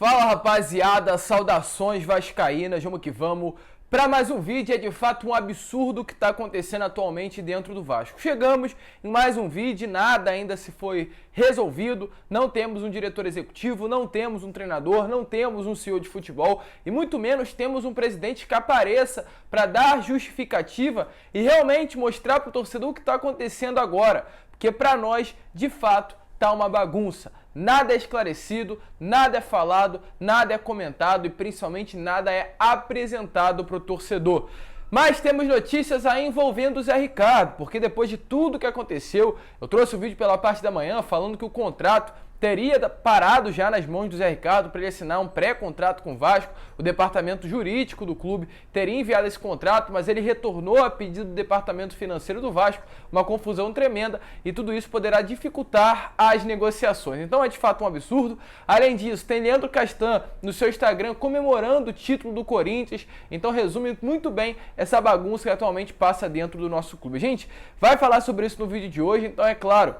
Fala rapaziada, saudações vascaínas, vamos que vamos para mais um vídeo. É de fato um absurdo o que está acontecendo atualmente dentro do Vasco. Chegamos em mais um vídeo, nada ainda se foi resolvido, não temos um diretor executivo, não temos um treinador, não temos um CEO de futebol e muito menos temos um presidente que apareça para dar justificativa e realmente mostrar para o torcedor o que está acontecendo agora, porque para nós, de fato, tá uma bagunça. Nada é esclarecido, nada é falado, nada é comentado e principalmente nada é apresentado para o torcedor. Mas temos notícias aí envolvendo o Zé Ricardo, porque depois de tudo que aconteceu, eu trouxe o vídeo pela parte da manhã falando que o contrato teria parado já nas mãos do Zé Ricardo para ele assinar um pré-contrato com o Vasco. O departamento jurídico do clube teria enviado esse contrato, mas ele retornou a pedido do departamento financeiro do Vasco, uma confusão tremenda, e tudo isso poderá dificultar as negociações. Então é de fato um absurdo. Além disso, tem Leandro Castan no seu Instagram comemorando o título do Corinthians, então resume muito bem essa bagunça que atualmente passa dentro do nosso clube. A gente vai falar sobre isso no vídeo de hoje, então é claro,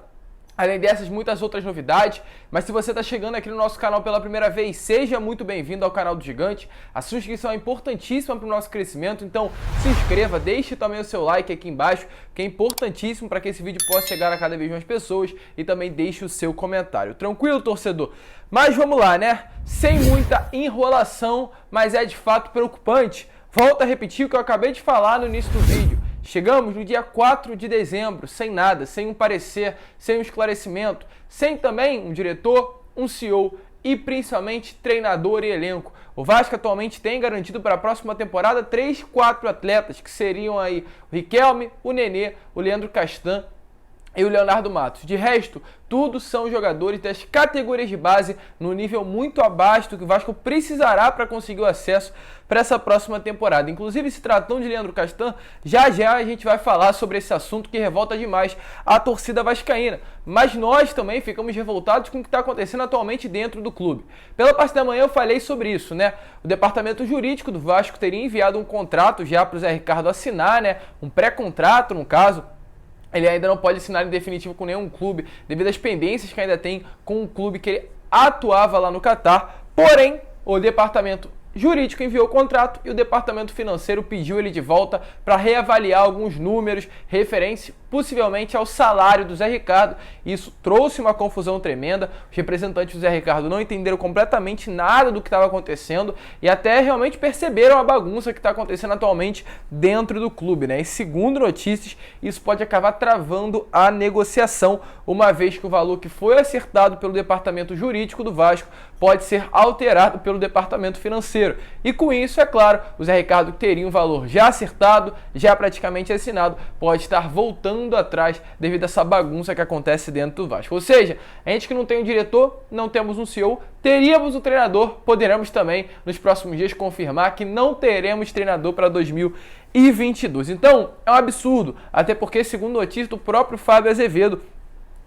além dessas, muitas outras novidades, mas se você está chegando aqui no nosso canal pela primeira vez, seja muito bem-vindo ao canal do Gigante. A sua inscrição é importantíssima para o nosso crescimento, então se inscreva, deixe também o seu like aqui embaixo, que é importantíssimo para que esse vídeo possa chegar a cada vez mais pessoas, e também deixe o seu comentário. Tranquilo, torcedor? Mas vamos lá, né? Sem muita enrolação, mas é de fato preocupante. Volto a repetir o que eu acabei de falar no início do vídeo. Chegamos no dia 4 de dezembro, sem nada, sem um parecer, sem um esclarecimento, sem também um diretor, um CEO e principalmente treinador e elenco. O Vasco atualmente tem garantido para a próxima temporada 3, 4 atletas, que seriam aí o Riquelme, o Nenê, o Leandro Castan e o Leonardo Matos. De resto, tudo são jogadores das categorias de base no nível muito abaixo do que o Vasco precisará para conseguir o acesso para essa próxima temporada. Inclusive, se tratando de Leandro Castan, já a gente vai falar sobre esse assunto que revolta demais a torcida vascaína. Mas nós também ficamos revoltados com o que está acontecendo atualmente dentro do clube. Pela parte da manhã eu falei sobre isso, né? O departamento jurídico do Vasco teria enviado um contrato já para o Zé Ricardo assinar, né? Um pré-contrato, no caso. Ele ainda não pode assinar em definitivo com nenhum clube, devido às pendências que ainda tem com um clube que ele atuava lá no Catar. Porém, o departamento jurídico enviou o contrato e o departamento financeiro pediu ele de volta para reavaliar alguns números referentes possivelmente ao salário do Zé Ricardo. Isso trouxe uma confusão tremenda. Os representantes do Zé Ricardo não entenderam completamente nada do que estava acontecendo e até realmente perceberam a bagunça que está acontecendo atualmente dentro do clube, né? E segundo notícias, isso pode acabar travando a negociação, uma vez que o valor que foi acertado pelo departamento jurídico do Vasco pode ser alterado pelo departamento financeiro. E com isso, é claro, o Zé Ricardo teria um valor já acertado, já praticamente assinado, pode estar voltando atrás devido a essa bagunça que acontece dentro do Vasco. Ou seja, a gente que não tem um diretor, não temos um CEO, teríamos um treinador, poderemos também nos próximos dias confirmar que não teremos treinador para 2022. Então, é um absurdo, até porque, segundo notícia do próprio Fábio Azevedo,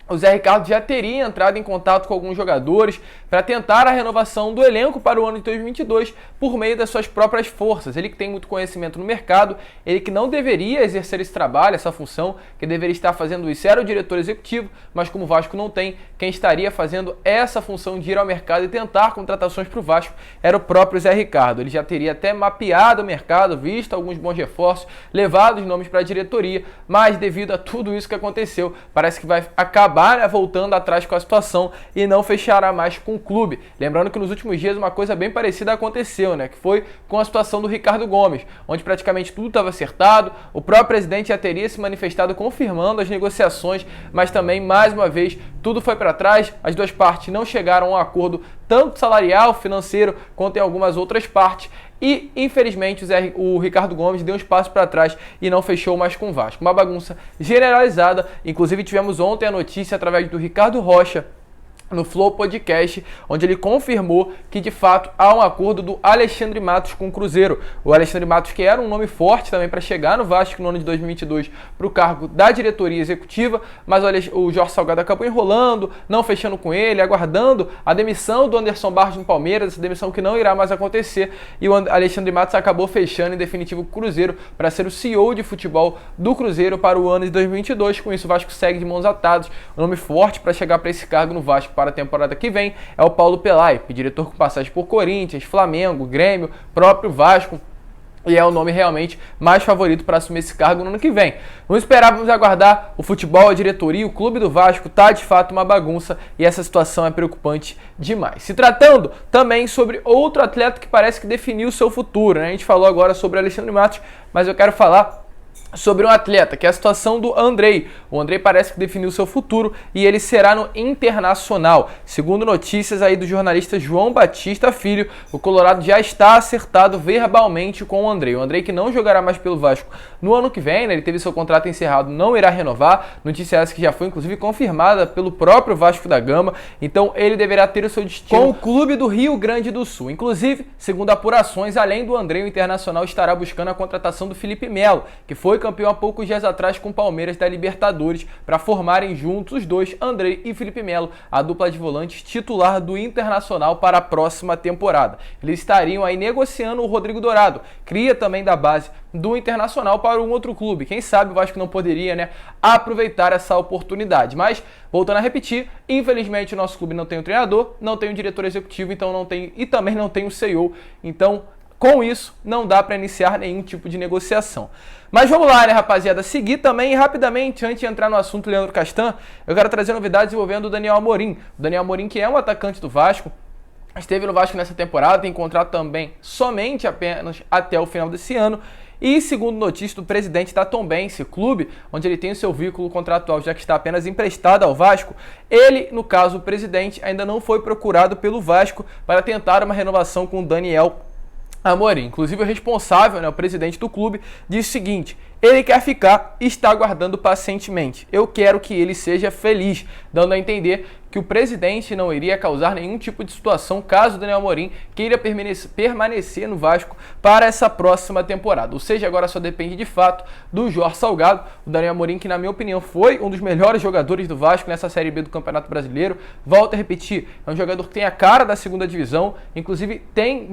o Zé Ricardo já teria entrado em contato com alguns jogadores para tentar a renovação do elenco para o ano de 2022 por meio das suas próprias forças. Ele que tem muito conhecimento no mercado, ele que não deveria exercer esse trabalho, essa função, que deveria estar fazendo isso era o diretor executivo, mas como o Vasco não tem, quem estaria fazendo essa função de ir ao mercado e tentar contratações para o Vasco era o próprio Zé Ricardo. Ele já teria até mapeado o mercado, visto alguns bons reforços, levado os nomes para a diretoria, mas devido a tudo isso que aconteceu, parece que vai acabar voltando atrás com a situação e não fechará mais com o clube. Lembrando que nos últimos dias uma coisa bem parecida aconteceu, né? Que foi com a situação do Ricardo Gomes, onde praticamente tudo estava acertado, o próprio presidente já teria se manifestado confirmando as negociações, mas também, mais uma vez, tudo foi para trás, as duas partes não chegaram a um acordo tanto salarial, financeiro, quanto em algumas outras partes. E, infelizmente, o Ricardo Gomes deu um espaço para trás e não fechou mais com o Vasco. Uma bagunça generalizada. Inclusive, tivemos ontem a notícia através do Ricardo Rocha, no Flow Podcast, onde ele confirmou que de fato há um acordo do Alexandre Matos com o Cruzeiro. O Alexandre Matos, que era um nome forte também para chegar no Vasco no ano de 2022 para o cargo da diretoria executiva, mas o Jorge Salgado acabou enrolando, não fechando com ele, aguardando a demissão do Anderson Barros no Palmeiras, essa demissão que não irá mais acontecer, e o Alexandre Matos acabou fechando em definitivo o Cruzeiro para ser o CEO de futebol do Cruzeiro para o ano de 2022. Com isso, o Vasco segue de mãos atadas, um nome forte para chegar para esse cargo no Vasco para a temporada que vem é o Paulo Pelaip, diretor com passagem por Corinthians, Flamengo, Grêmio, próprio Vasco. E é o nome realmente mais favorito para assumir esse cargo no ano que vem. Vamos esperar, vamos aguardar. O futebol, a diretoria, o clube do Vasco tá de fato uma bagunça e essa situação é preocupante demais. Se tratando também sobre outro atleta que parece que definiu o seu futuro, né? A gente falou agora sobre o Alexandre Matos, mas eu quero falar sobre um atleta, que é a situação do Andrei. O Andrei parece que definiu seu futuro e ele será no Internacional. Segundo notícias aí do jornalista João Batista Filho, o Colorado já está acertado verbalmente com o Andrei. O Andrei que não jogará mais pelo Vasco no ano que vem, né? Ele teve seu contrato encerrado, não irá renovar. Notícia essa que já foi inclusive confirmada pelo próprio Vasco da Gama. Então ele deverá ter o seu destino com o clube do Rio Grande do Sul. Inclusive, segundo apurações, além do Andrei, o Internacional estará buscando a contratação do Felipe Melo, que foi campeão há poucos dias atrás com o Palmeiras da Libertadores, para formarem juntos os dois, Andrei e Felipe Melo, a dupla de volantes titular do Internacional para a próxima temporada. Eles estariam aí negociando o Rodrigo Dourado, cria também da base do Internacional, para um outro clube. Quem sabe o Vasco não poderia, né, aproveitar essa oportunidade. Mas, voltando a repetir, infelizmente o nosso clube não tem um treinador, não tem um diretor executivo, então não tem, e também não tem um CEO. Então, com isso, não dá para iniciar nenhum tipo de negociação. Mas vamos lá, né, rapaziada? Seguir também rapidamente, antes de entrar no assunto Leandro Castan, eu quero trazer novidades envolvendo o Daniel Amorim. O Daniel Amorim, que é um atacante do Vasco, esteve no Vasco nessa temporada, tem contrato também somente apenas até o final desse ano. E segundo notícia do presidente da Tombense, clube onde ele tem o seu vínculo contratual, já que está apenas emprestado ao Vasco, ele, no caso o presidente, ainda não foi procurado pelo Vasco para tentar uma renovação com o Daniel Amorim. Inclusive o responsável, né, o presidente do clube, disse o seguinte: ele quer ficar e está aguardando pacientemente. Eu quero que ele seja feliz, dando a entender que o presidente não iria causar nenhum tipo de situação caso o Daniel Amorim queira permanecer no Vasco para essa próxima temporada. Ou seja, agora só depende de fato do Jorge Salgado. O Daniel Amorim, que na minha opinião foi um dos melhores jogadores do Vasco nessa Série B do Campeonato Brasileiro. Volto a repetir, é um jogador que tem a cara da segunda divisão, inclusive tem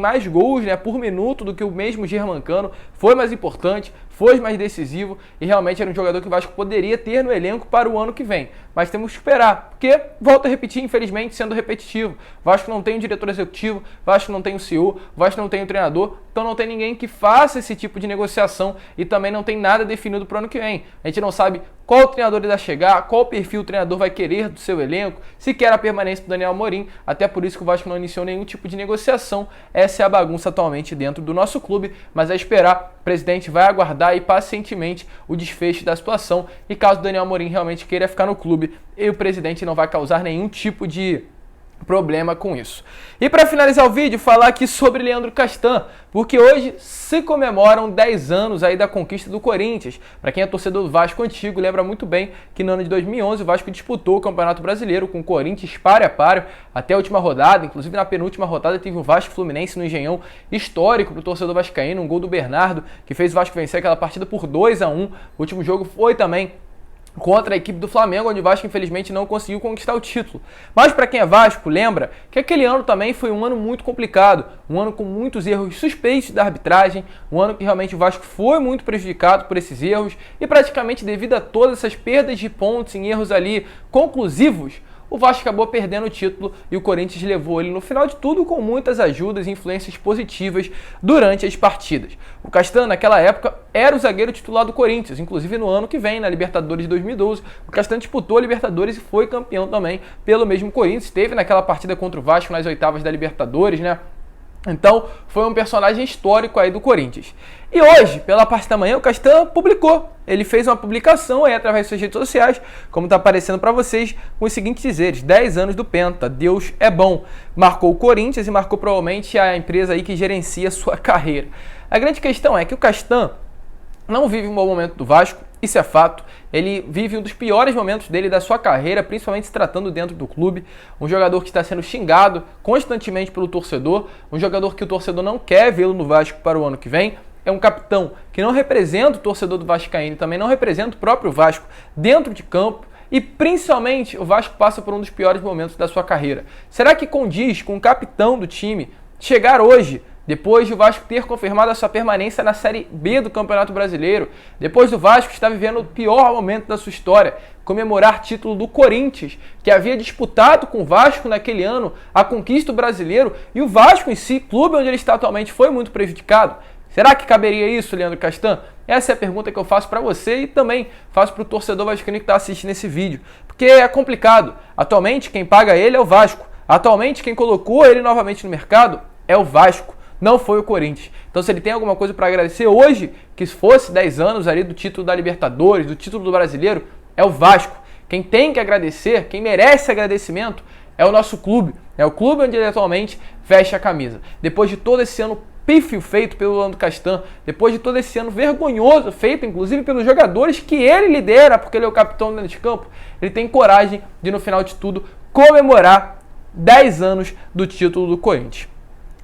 mais gols, né, por minuto do que o mesmo Germancano, foi mais importante, foi mais decisivo e realmente era um jogador que o Vasco poderia ter no elenco para o ano que vem. Mas temos que esperar, porque, volto a repetir, infelizmente, sendo repetitivo, o Vasco não tem um diretor executivo, o Vasco não tem um CEO, o Vasco não tem um treinador, então não tem ninguém que faça esse tipo de negociação e também não tem nada definido para o ano que vem. A gente não sabe qual treinador irá chegar, qual perfil o treinador vai querer do seu elenco, se quer a permanência do Daniel Amorim, até por isso que o Vasco não iniciou nenhum tipo de negociação. Essa é a bagunça atualmente dentro do nosso clube, mas é esperar, o presidente vai aguardar aí pacientemente o desfecho da situação e caso o Daniel Amorim realmente queira ficar no clube, e o presidente não vai causar nenhum tipo de problema com isso. E para finalizar o vídeo, falar aqui sobre Leandro Castan, porque hoje se comemoram 10 anos aí da conquista do Corinthians. Para quem é torcedor do Vasco antigo, lembra muito bem que no ano de 2011 o Vasco disputou o Campeonato Brasileiro com o Corinthians páreo a páreo até a última rodada. Inclusive na penúltima rodada teve o Vasco Fluminense no Engenhão, histórico para o torcedor vascaíno, um gol do Bernardo que fez o Vasco vencer aquela partida por 2-1. O último jogo foi também contra a equipe do Flamengo, onde o Vasco infelizmente não conseguiu conquistar o título. Mas para quem é Vasco, lembra que aquele ano também foi um ano muito complicado, um ano com muitos erros suspeitos da arbitragem, um ano que realmente o Vasco foi muito prejudicado por esses erros e praticamente devido a todas essas perdas de pontos em erros ali conclusivos, o Vasco acabou perdendo o título e o Corinthians levou ele no final de tudo com muitas ajudas e influências positivas durante as partidas. O Castan, naquela época, era o zagueiro titular do Corinthians, inclusive no ano que vem, na Libertadores de 2012. O Castan disputou a Libertadores e foi campeão também pelo mesmo Corinthians. Esteve naquela partida contra o Vasco nas oitavas da Libertadores, né? Então, foi um personagem histórico aí do Corinthians. E hoje, pela parte da manhã, o Castan publicou. Ele fez uma publicação aí através das suas redes sociais, como está aparecendo para vocês, com os seguintes dizeres: 10 anos do Penta, Deus é bom. Marcou o Corinthians e marcou provavelmente a empresa aí que gerencia a sua carreira. A grande questão é que o Castan não vive um bom momento do Vasco, isso é fato. Ele vive um dos piores momentos dele da sua carreira, principalmente se tratando dentro do clube. Um jogador que está sendo xingado constantemente pelo torcedor, um jogador que o torcedor não quer vê-lo no Vasco para o ano que vem. É um capitão que não representa o torcedor do Vascaíno, também não representa o próprio Vasco dentro de campo. E principalmente o Vasco passa por um dos piores momentos da sua carreira. Será que condiz com o capitão do time chegar hoje depois do Vasco ter confirmado a sua permanência na Série B do Campeonato Brasileiro, depois do Vasco estar vivendo o pior momento da sua história, comemorar título do Corinthians, que havia disputado com o Vasco naquele ano a conquista do brasileiro, e o Vasco em si, clube onde ele está atualmente, foi muito prejudicado. Será que caberia isso, Leandro Castan? Essa é a pergunta que eu faço para você e também faço para o torcedor vascaíno que está assistindo esse vídeo. Porque é complicado. Atualmente, quem paga ele é o Vasco. Atualmente, quem colocou ele novamente no mercado é o Vasco. Não foi o Corinthians. Então, se ele tem alguma coisa para agradecer hoje, que fosse 10 anos ali do título da Libertadores, do título do Brasileiro, é o Vasco. Quem tem que agradecer, quem merece agradecimento, é o nosso clube. É o clube onde ele atualmente veste a camisa. Depois de todo esse ano pífio feito pelo Leandro Castan, depois de todo esse ano vergonhoso feito, inclusive pelos jogadores que ele lidera, porque ele é o capitão dentro de campo, ele tem coragem de, no final de tudo, comemorar 10 anos do título do Corinthians.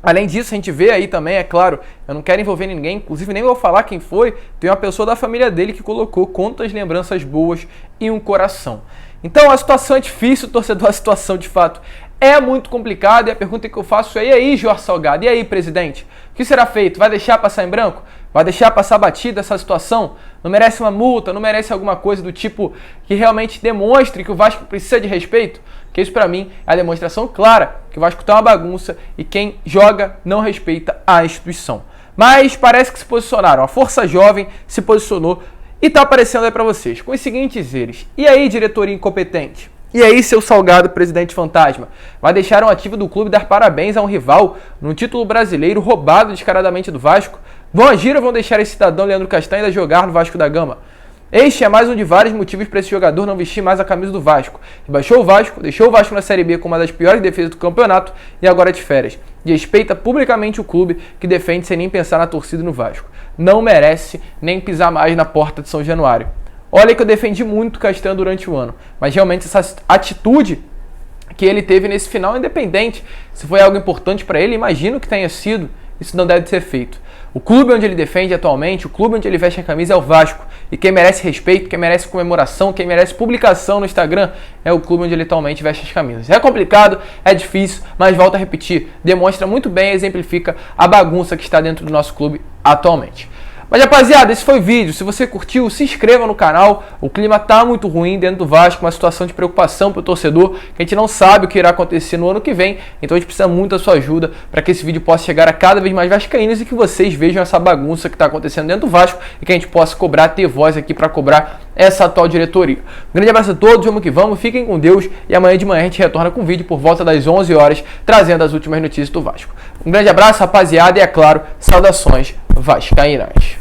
Além disso, a gente vê aí também, é claro, eu não quero envolver ninguém, inclusive nem vou falar quem foi, tem uma pessoa da família dele que colocou quantas lembranças boas e um coração. Então a situação é difícil, torcedor, a situação de fato é muito complicada, e a pergunta que eu faço é: e aí, Jorge Salgado, e aí, presidente? O que será feito? Vai deixar passar em branco? Vai deixar passar batida essa situação? Não merece uma multa? Não merece alguma coisa do tipo que realmente demonstre que o Vasco precisa de respeito? Porque isso, para mim, é a demonstração clara que o Vasco tá uma bagunça e quem joga não respeita a instituição. Mas parece que se posicionaram. A Força Jovem se posicionou e tá aparecendo aí para vocês com os seguintes eles: e aí, diretoria incompetente? E aí, seu Salgado, presidente fantasma? Vai deixar um ativo do clube dar parabéns a um rival num título brasileiro roubado descaradamente do Vasco? Vão agir ou vão deixar esse cidadão Leandro Castan ainda jogar no Vasco da Gama? Este é mais um de vários motivos para esse jogador não vestir mais a camisa do Vasco. Rebaixou o Vasco, deixou o Vasco na Série B com uma das piores defesas do campeonato e agora é de férias. Desrespeita publicamente o clube que defende sem nem pensar na torcida no Vasco. Não merece nem pisar mais na porta de São Januário. Olha que eu defendi muito o Castan durante o ano, mas realmente essa atitude que ele teve nesse final, independente se foi algo importante para ele, imagino que tenha sido, isso não deve ser feito. O clube onde ele defende atualmente, o clube onde ele veste a camisa é o Vasco. E quem merece respeito, quem merece comemoração, quem merece publicação no Instagram é o clube onde ele atualmente veste as camisas. É complicado, é difícil, mas volto a repetir, demonstra muito bem e exemplifica a bagunça que está dentro do nosso clube atualmente. Mas, rapaziada, esse foi o vídeo. Se você curtiu, se inscreva no canal. O clima tá muito ruim dentro do Vasco, uma situação de preocupação pro torcedor, que a gente não sabe o que irá acontecer no ano que vem. Então a gente precisa muito da sua ajuda para que esse vídeo possa chegar a cada vez mais vascaínos e que vocês vejam essa bagunça que tá acontecendo dentro do Vasco e que a gente possa cobrar, ter voz aqui para cobrar essa atual diretoria. Um grande abraço a todos, vamos que vamos, fiquem com Deus e amanhã de manhã a gente retorna com o vídeo por volta das 11 horas, trazendo as últimas notícias do Vasco. Um grande abraço, rapaziada, e é claro, saudações vascaínas.